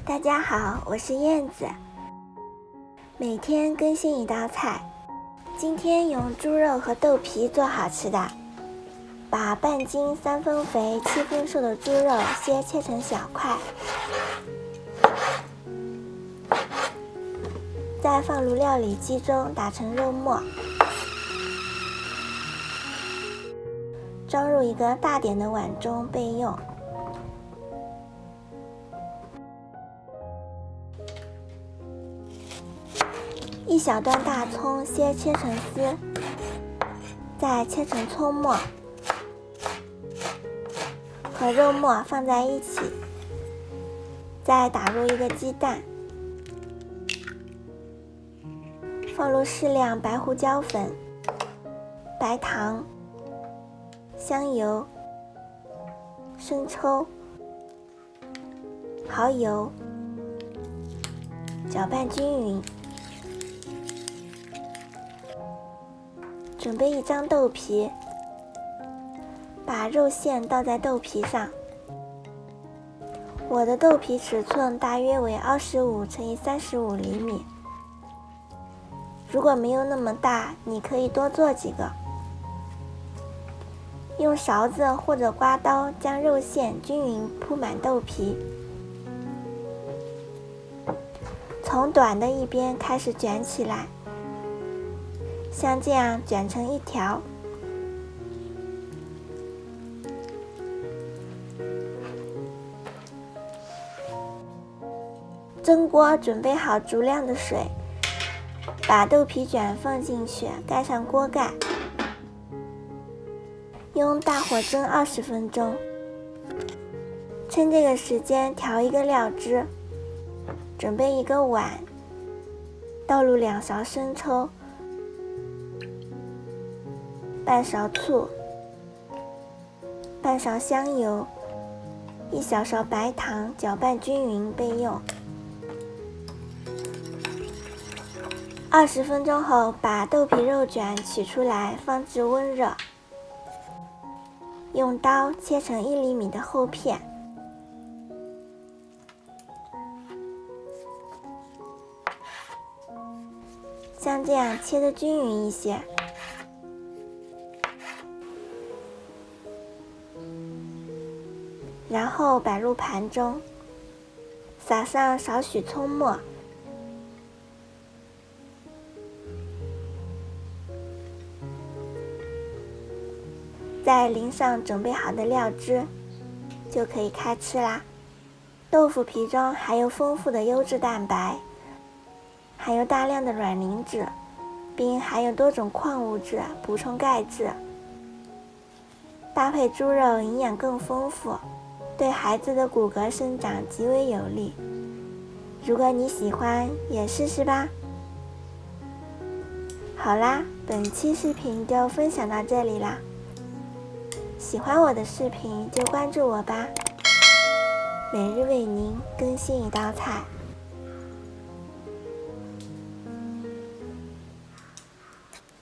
大家好，我是燕子，每天更新一道菜。今天用猪肉和豆皮做好吃的。把半斤3分肥7分瘦的猪肉先切成小块，再放入料理机中打成肉末，装入一个大点的碗中备用。一小段大葱先切成丝，再切成葱末，和肉末放在一起，再打入一个鸡蛋，放入适量白胡椒粉、白糖、香油、生抽、蚝油，搅拌均匀。准备一张豆皮，把肉馅倒在豆皮上。我的豆皮尺寸大约为25乘以35厘米，如果没有那么大，你可以多做几个。用勺子或者刮刀将肉馅均匀铺满豆皮，从短的一边开始卷起来，像这样卷成一条。蒸锅准备好足量的水，把豆皮卷放进去，盖上锅盖，用大火蒸20分钟。趁这个时间调一个料汁，准备一个碗，倒入2勺生抽，半勺醋，半勺香油，1小勺白糖，搅拌均匀备用。20分钟后，把豆皮肉卷取出来，放置温热，用刀切成1厘米的厚片，像这样切得均匀一些。然后摆入盘中，撒上少许葱末，再淋上准备好的料汁，就可以开吃啦。豆腐皮中含有丰富的优质蛋白，含有大量的卵磷脂，并含有多种矿物质补充钙质，搭配猪肉营养更丰富，对孩子的骨骼生长极为有利。如果你喜欢，也试试吧。好啦，本期视频就分享到这里啦。喜欢我的视频就关注我吧，每日为您更新一道菜。